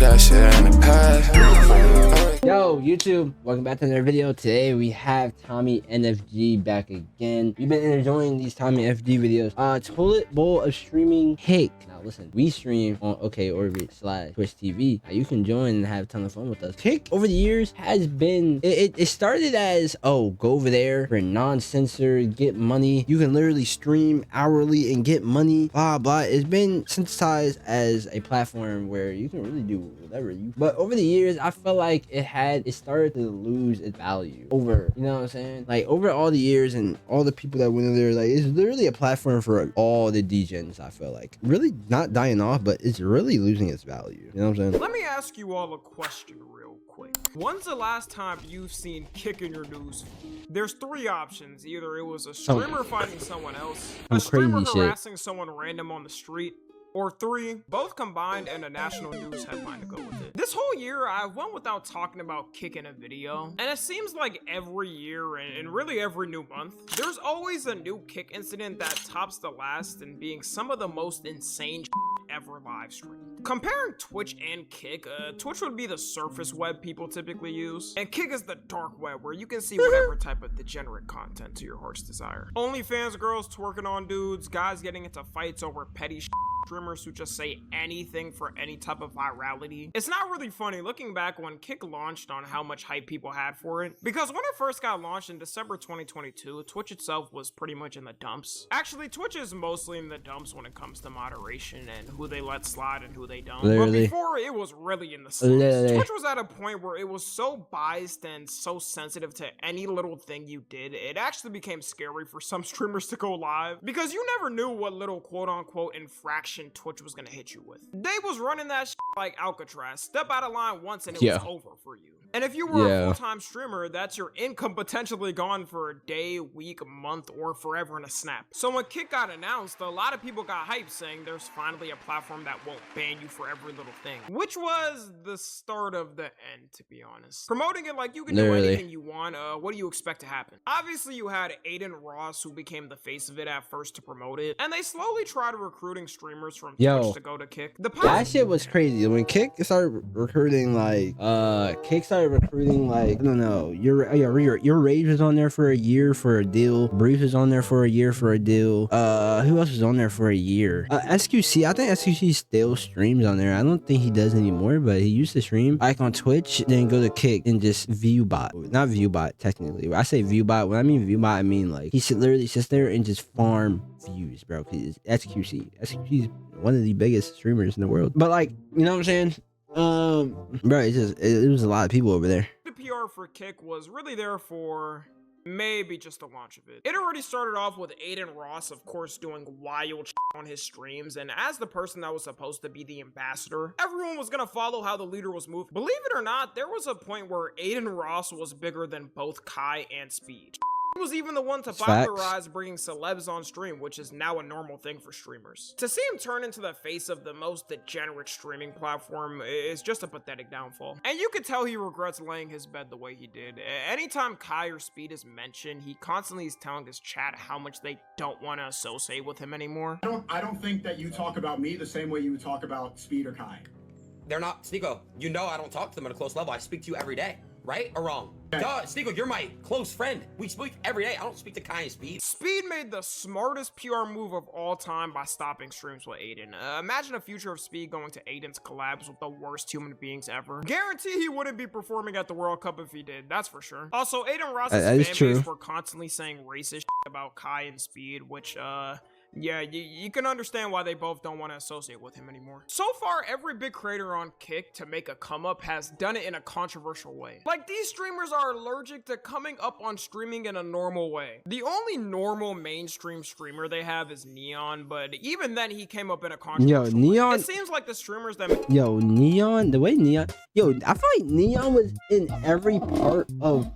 that shit in the past. Yo, YouTube, welcome back to another video. Today we have Tommy NFG back again. We've been enjoying these Tommy FG videos. Toilet bowl of streaming cake. Now listen, we stream on OkOrbit / Twitch TV. Now you can join and have a ton of fun with us. Kick over the years has been, it started as, oh, go over there for non-censored, get money. You can literally stream hourly and get money, blah, blah. It's been synthesized as a platform where you can really do whatever you, but over the years, I felt like it started to lose its value over, you know what I'm saying? Like over all the years and all the people that went in there, like it's literally a platform for all the degens. I feel like really not dying off, but it's really losing its value. You know what I'm saying? Let me ask you all a question real quick. When's the last time you've seen Kick in your news? There's three options. Either it was a streamer fighting someone else, a streamer harassing someone random on the street, or three, both combined and a national news headline to go with it. This whole year, I went without talking about Kick in a video, and it seems like every year and really every new month, there's always a new Kick incident that tops the last in being some of the most insane ever live streamed. Comparing Twitch and Kick, Twitch would be the surface web people typically use, and Kick is the dark web where you can see whatever type of degenerate content to your heart's desire. OnlyFans girls twerking on dudes, guys getting into fights over petty streamers who just say anything for any type of virality. It's not really funny looking back when Kick launched on how much hype people had for it, because when it first got launched in December 2022, Twitch itself was pretty much in the dumps. Actually, Twitch is mostly in the dumps when it comes to moderation and who they let slide and who they don't. Literally. But before, it was really in the slumps. Twitch was at a point where it was so biased and so sensitive to any little thing you did, it actually became scary for some streamers to go live, because you never knew what little quote-unquote infraction Twitch was gonna hit you with. They was running that like Alcatraz. Step out of line once and it was over for you. And if you were a full-time streamer, that's your income potentially gone for a day, week, month, or forever in a snap. So when Kick got announced, a lot of people got hyped saying there's finally a platform that won't ban you for every little thing, which was the start of the end, to be honest. Promoting it like you can do anything you want, what do you expect to happen? Obviously, you had Aiden Ross, who became the face of it at first to promote it, and they slowly tried recruiting streamers from Twitch to go to Kick. That shit was crazy. When Kick started recruiting, like, I don't know, your Rage was on there for a year for a deal. Bruce was on there for a year for a deal. Who else was on there for a year? SQC, I think SQC still streams on there. I don't think he does anymore, but he used to stream like on Twitch, then go to Kick and just viewbot. Not viewbot, technically. When I say viewbot, when I mean viewbot, I mean like he literally sits there and just farm views, bro. Cause SQC is one of the biggest streamers in the world. But like, you know what I'm saying? Bro, it was a lot of people over there. The PR for Kick was really there for maybe just the launch of it. It already started off with Aiden Ross, of course, doing wild on his streams, and as the person that was supposed to be the ambassador, everyone was gonna follow how the leader was moving. Believe it or not, there was a point where Aiden Ross was bigger than both Kai and Speed. He was even the one to popularize bringing celebs on stream, which is now a normal thing for streamers. To see him turn into the face of the most degenerate streaming platform is just a pathetic downfall. And you could tell he regrets laying his bed the way he did. Anytime Kai or Speed is mentioned, he constantly is telling his chat how much they don't want to associate with him anymore. I don't think that you talk about me the same way you would talk about Speed or Kai. They're not, Sneeko, you know I don't talk to them at a close level. I speak to you every day. Right or wrong? Okay. Duh, Sneeko, you're my close friend. We speak every day. I don't speak to Kai and Speed. Speed made the smartest PR move of all time by stopping streams with Aiden. Imagine a future of Speed going to Aiden's collabs with the worst human beings ever. Guarantee he wouldn't be performing at the World Cup if he did, that's for sure. Also, Aiden Ross's fanbase were constantly saying racist shit about Kai and Speed, which, yeah, you can understand why they both don't want to associate with him anymore. So far, every big creator on Kick to make a come up has done it in a controversial way. Like, these streamers are allergic to coming up on streaming in a normal way. The only normal mainstream streamer they have is Neon, but even then he came up in a controversial way. It seems like the streamers that Neon, the way Neon, I feel like Neon was in every part of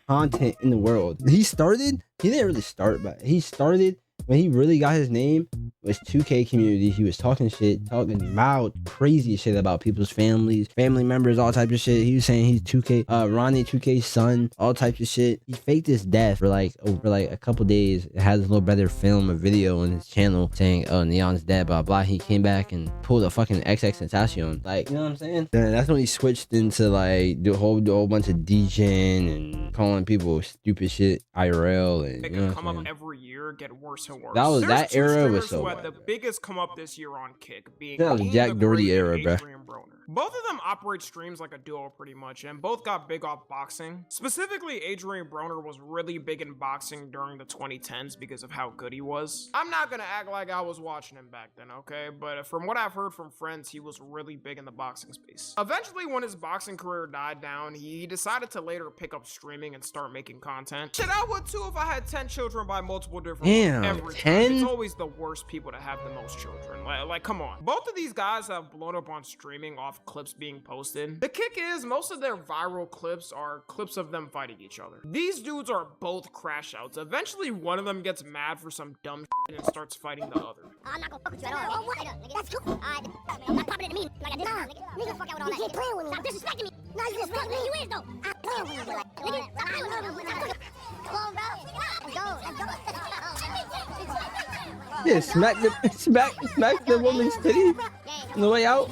content in the world. He didn't really start, but he started when he really got his name was 2K community. He was talking shit, talking loud, crazy shit about people's families, family members, all types of shit. He was saying he's 2K, Ronnie 2K's son, all types of shit. He faked his death for like a couple days. It had his little brother film a video on his channel saying, "Oh, Neon's dead," blah blah. He came back and pulled a fucking XXXTentacion. Like, you know what I'm saying? Then that's when he switched into like the whole bunch of DJing and calling people stupid shit IRL, and they you know can what come I'm up saying? every year, get worse and worse. That There's era streamers was so who had wild. the biggest come up this year on Kick, being That was Dean Jack the Doherty Great era, and bruh. Adrian Broner. Both of them operate streams like a duo pretty much, and both got big off boxing. Specifically, Adrian Broner was really big in boxing during the 2010s because of how good he was. I'm not gonna act like I was watching him back then, okay? But from what I've heard from friends, he was really big in the boxing space. Eventually, when his boxing career died down, he decided to later pick up streaming and start making content. Shit, I would too if I had 10 children by multiple different Damn, every 10? time. It's always the worst people to have the most children. Like, come on. Both of these guys have blown up on streaming off clips being posted. The kick is, most of their viral clips are clips of them fighting each other. These dudes are both crash outs. Eventually, one of them gets mad for some dumb shit and starts fighting the other. I'm not gonna fuck with you at all, nigga. Nigga, that's cool. I'm not popping into me like I did. Nigga, fuck out with all that. You playing with me. Stop disrespecting me. No, you disrespecting me. You is though. I'm playing with you like, nigga. Come on, bro. Let's go. Yeah, smack the woman's titty on the way out.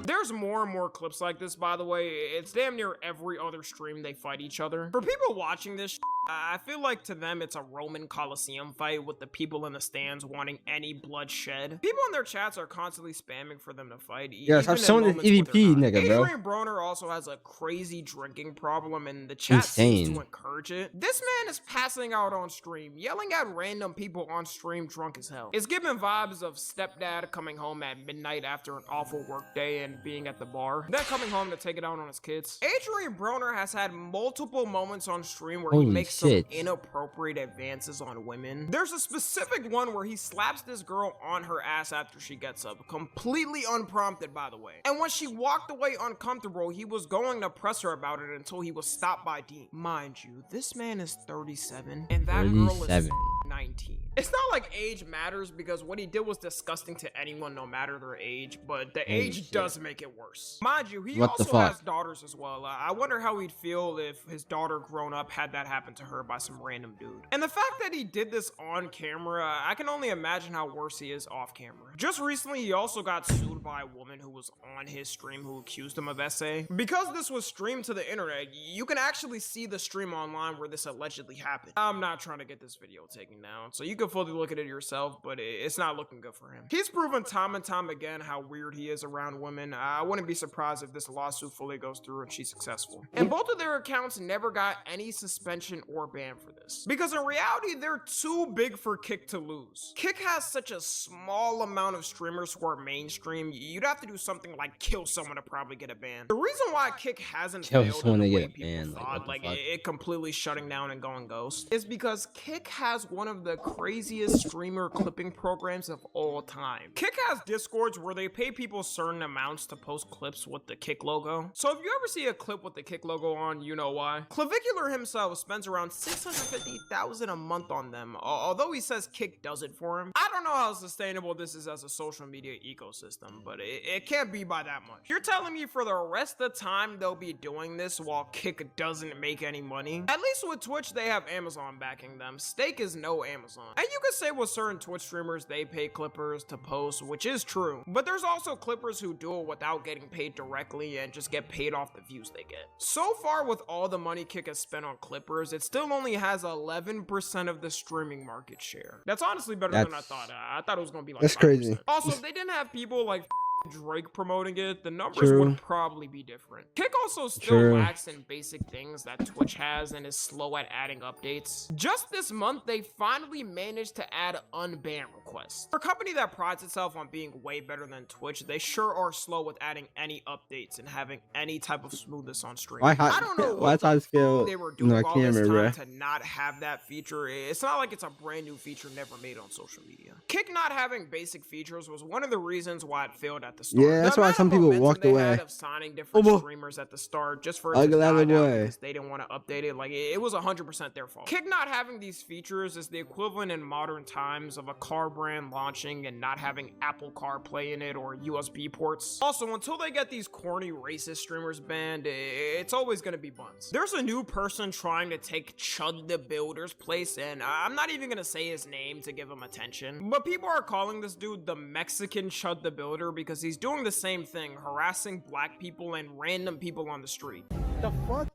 There's more and more clips like this, by the way. It's damn near every other stream they fight each other. For people watching this, I feel like to them it's a Roman Coliseum fight with the people in the stands wanting any blood shed. People in their chats are constantly spamming for them to fight. Yeah, stop showing this EVP nigga, bro. Adrian Broner also has a crazy drinking problem, and the chat seems to encourage it. This man is passing out on stream, yelling at random people on stream drunk as hell. It's giving vibes of stepdad coming home at midnight after an awful work day and being at the bar, then coming home to take it out on his kids. Adrian Broner has had multiple moments on stream where he makes some inappropriate advances on women. There's a specific one where he slaps this girl on her ass after she gets up, completely unprompted, by the way. And when she walked away uncomfortable, he was going to press her about it until he was stopped by Dean. Mind you, this man is 37 and that girl is 19. It's not like age matters, because what he did was disgusting to anyone no matter their age, but the age does make it worse. Mind you, he also has daughters as well. I wonder how he'd feel if his daughter grown up had that happen to her by some random dude. And the fact that he did this on camera, I can only imagine how worse he is off camera. Just recently, he also got sued by a woman who was on his stream who accused him of SA. Because this was streamed to the internet, you can actually see the stream online where this allegedly happened. I'm not trying to get this video taken down, so you can fully look at it yourself, but it's not looking good for him. He's proven time and time again how weird he is around women. I wouldn't be surprised if this lawsuit fully goes through and she's successful. And both of their accounts never got any suspension or ban for this, because in reality, they're too big for Kick to lose. Kick has such a small amount of streamers who are mainstream, you'd have to do something like kill someone to probably get a ban. The reason why Kick hasn't failed in the way people thought, like it completely shutting down and going ghost, is because Kick has one of the craziest streamer clipping programs of all time. Kick has Discords where they pay people certain amounts to post clips with the Kick logo. So if you ever see a clip with the Kick logo on, you know why. Clavicular himself spends around $650,000 a month on them, although he says Kick does it for him. I don't know how sustainable this is as a social media ecosystem, but it can't be by that much. You're telling me for the rest of the time they'll be doing this while Kick doesn't make any money? At least with Twitch, they have Amazon backing them. Stake is no Amazon. And you could say with certain Twitch streamers, they pay clippers to post, which is true. But there's also clippers who do it without getting paid directly and just get paid off the views they get. So far, with all the money Kick has spent on clippers, it still only has 11% of the streaming market share. That's honestly better than I thought. I thought it was going to be like 5%. Crazy. Also, if they didn't have people like Drake promoting it, the numbers would probably be different. Kick also still lacks in basic things that Twitch has and is slow at adding updates. Just this month, they finally managed to add unban requests. For a company that prides itself on being way better than Twitch, they sure are slow with adding any updates and having any type of smoothness on stream. I don't know what they were doing all this time to not have that feature. It's not like it's a brand new feature never made on social media. Kick not having basic features was one of the reasons why it failed at at the start. Yeah, that's The why amount some of people momentum walked they away. had of signing different streamers at the start just for it to die down because they didn't want to update it, like it was 100% their fault. Kick not having these features is the equivalent in modern times of a car brand launching and not having Apple CarPlay in it or USB ports. Also, until they get these corny racist streamers banned, it's always going to be buns. There's a new person trying to take Chud the Builder's place, and I'm not even going to say his name to give him attention, but people are calling this dude the Mexican Chud the Builder because he's doing the same thing, harassing black people and random people on the street. The fuck?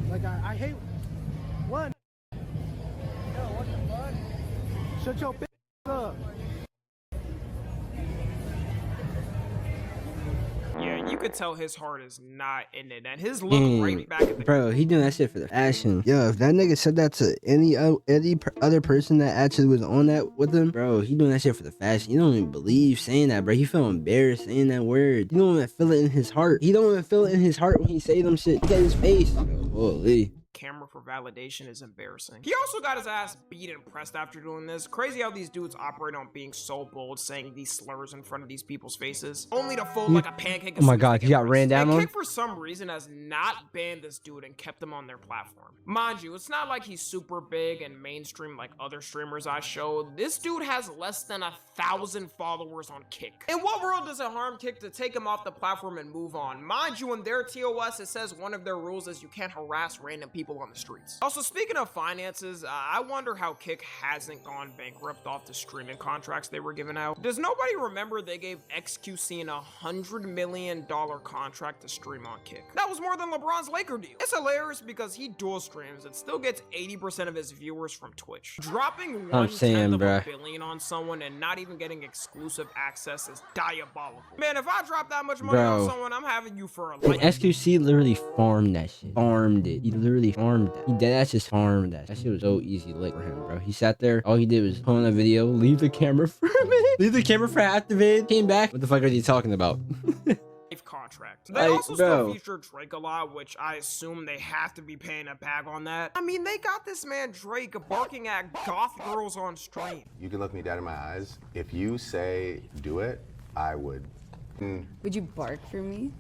Like, I hate one. Yo, what the fuck? Shut your bitch up. Yeah, you could tell his heart is not in it, and his look right back at the bro, he doing that shit for the fashion. Yo, if that nigga said that to any other person that actually was on that with him, bro, he doing that shit for the fashion. You don't even believe saying that, bro. He feel embarrassed saying that word. You don't even feel it in his heart. He don't even feel it in his heart when he say them shit. Look at his face. Holy. Camera for validation is embarrassing. He also got his ass beat and pressed after doing this. Crazy how these dudes operate on being so bold, saying these slurs in front of these people's faces, only to fold like a pancake. Oh my god, he got ran down on? Kick for some reason has not banned this dude and kept him on their platform. Mind you, it's not like he's super big and mainstream like other streamers I showed. This dude has less than 1,000 followers on Kick. In what world does it harm Kick to take him off the platform and move on? Mind you, in their TOS, it says one of their rules is you can't harass random people on the streets. Also, speaking of finances, I wonder how Kick hasn't gone bankrupt off the streaming contracts they were giving out. Does nobody remember they gave XQC an $100 million contract to stream on Kick? That was more than LeBron's Laker deal. It's hilarious because he dual streams and still gets 80% of his viewers from Twitch. Dropping $1/10 of $1 billion on someone and not even getting exclusive access is diabolical. Man, if I drop that much money on someone, I'm having you for a life. XQC literally farmed that shit. Farmed it. He literally farmed that. He dead ass just farmed that. That shit was so easy lick for him, bro. He sat there. All he did was put on a video, leave the camera for a minute, leave the camera for activate, came back. What the fuck are you talking about? Contract. They also still feature Drake a lot, which I assume they have to be paying a bag on that. I mean, they got this man Drake barking at goth girls on stream. You can look me dead in my eyes. If you say do it, I would. Would you bark for me?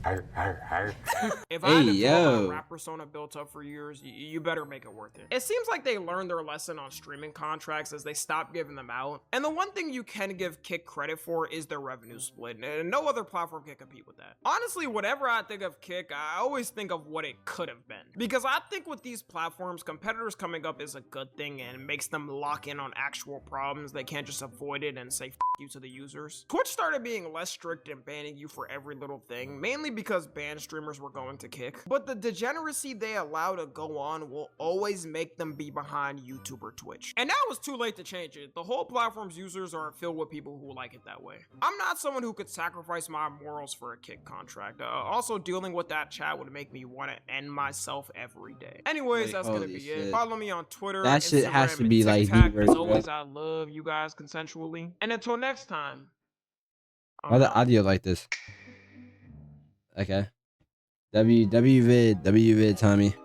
If I had a rap persona built up for years, you better make it worth it. It seems like they learned their lesson on streaming contracts as they stopped giving them out. And the one thing you can give Kick credit for is their revenue split, and no other platform can compete with that. Honestly, whenever I think of Kick, I always think of what it could have been. Because I think with these platforms, competitors coming up is a good thing and makes them lock in on actual problems. They can't just avoid it and say F you to the users. Twitch started being less strict and banning you for every little thing, mainly because banned streamers were going to Kick. But the degeneracy they allow to go on will always make them be behind YouTube or Twitch. And now it's too late to change it. The whole platform's users are filled with people who like it that way. I'm not someone who could sacrifice my morals for a Kick contract. Also, dealing with that chat would make me want to end myself every day. Anyways, that's gonna be it. Follow me on Twitter, that shit Instagram, has to and be TikTok. like As always, I love you guys consensually. And until next time. Why the audio like this? Okay. W vid Tommy.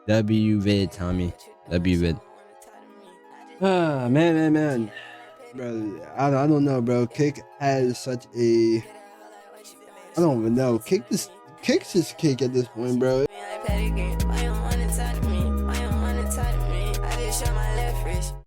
W vid Tommy. W vid. Ah, man. Bro, I don't know, bro. Kick has such a, I don't even know. Kick's just Kick at this point, bro.